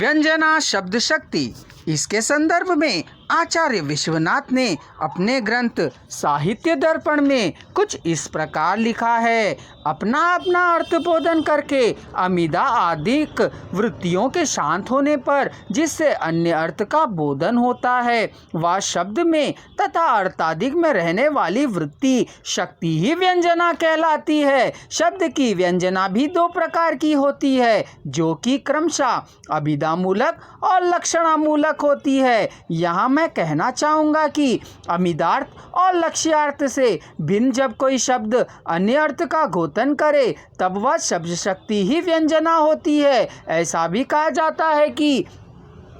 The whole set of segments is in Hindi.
व्यंजना शब्द शक्ति। इसके संदर्भ में आचार्य विश्वनाथ ने अपने ग्रंथ साहित्य दर्पण में कुछ इस प्रकार लिखा है। अपना अपना अर्थ बोधन करके अमिदा आदिक वृत्तियों के शांत होने पर जिससे अन्य अर्थ का बोधन होता है, वह शब्द में तथा अर्थाधिक में रहने वाली वृत्ति शक्ति ही व्यंजना कहलाती है। शब्द की व्यंजना भी दो प्रकार की होती है, जो कि क्रमशः अभिधामूलक और लक्षणामूलक होती है। यहाँ मैं कहना चाहूँगा कि अमिदार्थ और लक्ष्यार्थ से भिन्न जब कोई शब्द अन्य अर्थ का घोतन करे तब वह शब्द शक्ति ही व्यंजना होती है। ऐसा भी कहा जाता है कि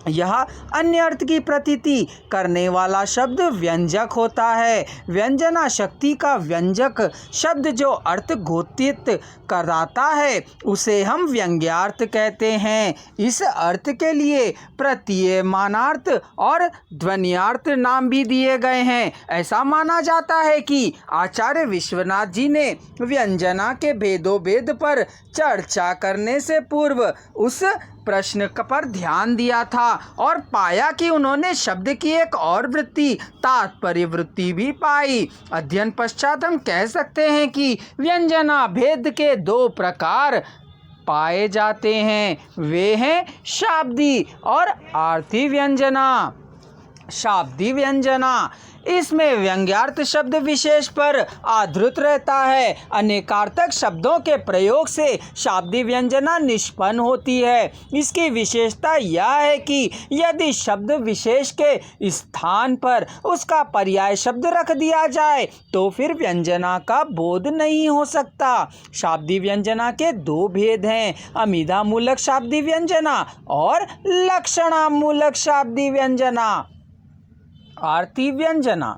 यह अन्य अर्थ की प्रतीति करने वाला शब्द व्यंजक होता है। व्यंजना शक्ति का व्यंजक शब्द जो अर्थ घोषित कराता है उसे हम व्यंग्यार्थ कहते हैं। इस अर्थ के लिए प्रतीयमानार्थ और ध्वन्यार्थ नाम भी दिए गए हैं। ऐसा माना जाता है कि आचार्य विश्वनाथ जी ने व्यंजना के भेदोभेद पर चर्चा करने से पूर्व उस प्रश्न पर ध्यान दिया था और पाया कि उन्होंने शब्द की एक और वृत्ति तात्पर्य वृत्ति भी पाई। अध्ययन पश्चात हम कह सकते हैं कि व्यंजना भेद के दो प्रकार पाए जाते हैं, वे हैं शाब्दी और आर्थी व्यंजना। शाब्दी व्यंजना इसमें व्यंग्यार्थ शब्द विशेष पर आधृत रहता है। अनेकार्थक शब्दों के प्रयोग से शाब्दी व्यंजना निष्पन्न होती है। इसकी विशेषता यह है कि यदि शब्द विशेष के स्थान पर उसका पर्याय शब्द रख दिया जाए तो फिर व्यंजना का बोध नहीं हो सकता। शाब्दी व्यंजना के दो भेद हैं, अमिधामूलक शाब्दी व्यंजना और लक्षणामूलक शाब्दी व्यंजना। आर्थी व्यंजना।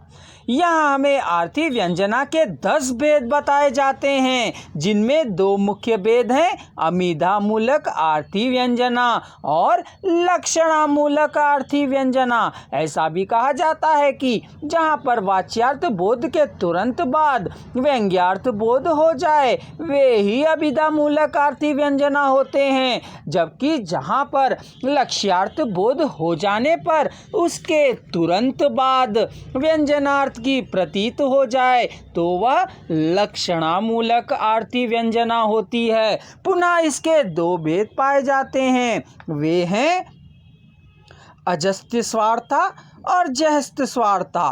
यहाँ हमें आर्थी व्यंजना के 10 भेद बताए जाते हैं, जिनमें दो मुख्य भेद हैं, अमिधामूलक आर्थी व्यंजना और लक्षणामूलक आर्थी व्यंजना। ऐसा भी कहा जाता है कि जहाँ पर वाच्यार्थ बोध के तुरंत बाद व्यंग्यार्थ बोध हो जाए वे ही अभिधामूलक आर्थी व्यंजना होते हैं, जबकि जहाँ पर लक्ष्यार्थ बोध हो जाने पर उसके तुरंत बाद व्यंजनार्थ की प्रतीत हो जाए तो वह लक्षणामूलक आर्थी व्यंजना होती है। पुनः इसके दो भेद पाए जाते हैं, वे हैं अजस्त्य स्वार्था और जहस्त्य स्वार्था।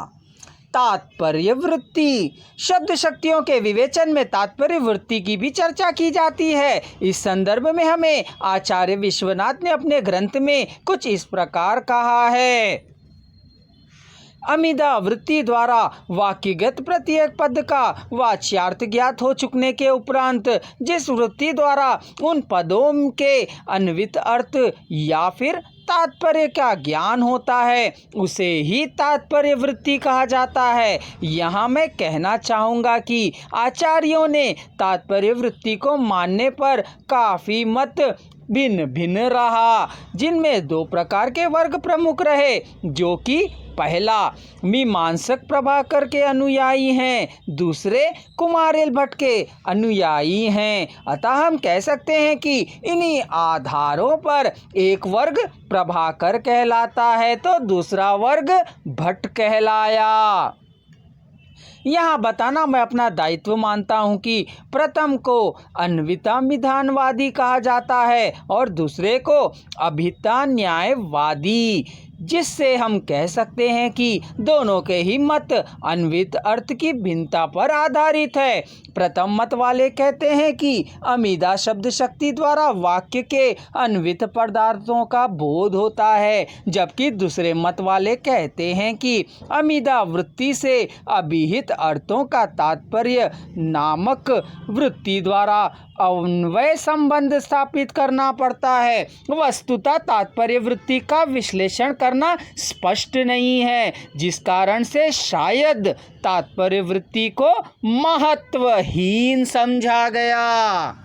तात्पर्य वृत्ति। शब्द शक्तियों के विवेचन में तात्पर्य वृत्ति की भी चर्चा की जाती है। इस संदर्भ में हमें आचार्य विश्वनाथ ने अपने ग्रंथ में कुछ इस प्रकार कहा है। अमिदा वृत्ति द्वारा वाक्यगत प्रत्येक पद का वाच्यार्थ ज्ञात हो चुकने के उपरांत जिस वृत्ति द्वारा उन पदों के अन्वित अर्थ या फिर तात्पर्य का ज्ञान होता है उसे ही तात्पर्य वृत्ति कहा जाता है। यहाँ मैं कहना चाहूँगा कि आचार्यों ने तात्पर्य वृत्ति को मानने पर काफ़ी मत भिन्न भिन्न रहा, जिनमें दो प्रकार के वर्ग प्रमुख रहे, जो कि पहला मीमांसक प्रभाकर के अनुयायी हैं, दूसरे कुमारेल भट्ट के अनुयायी हैं। अतः हम कह सकते हैं कि इन्हीं आधारों पर एक वर्ग प्रभाकर कहलाता है तो दूसरा वर्ग भट्ट कहलाया। यहाँ बताना मैं अपना दायित्व मानता हूँ कि प्रथम को अन्विता विधानवादी कहा जाता है और दूसरे को अभिता न्यायवादी, जिससे हम कह सकते हैं कि दोनों के ही मत अन्वित अर्थ की भिन्नता पर आधारित है। प्रथम मत वाले कहते हैं कि अमिदा शब्द शक्ति द्वारा वाक्य के अन्वित पदार्थों का बोध होता है, जबकि दूसरे मत वाले कहते हैं कि अमिदा वृत्ति से अभिहित अर्थों का तात्पर्य नामक वृत्ति द्वारा अन्वय संबंध स्थापित करना पड़ता है। वस्तुतः तात्पर्य वृत्ति का विश्लेषण करना स्पष्ट नहीं है, जिस कारण से शायद तात्पर्य वृत्ति को महत्वहीन समझा गया।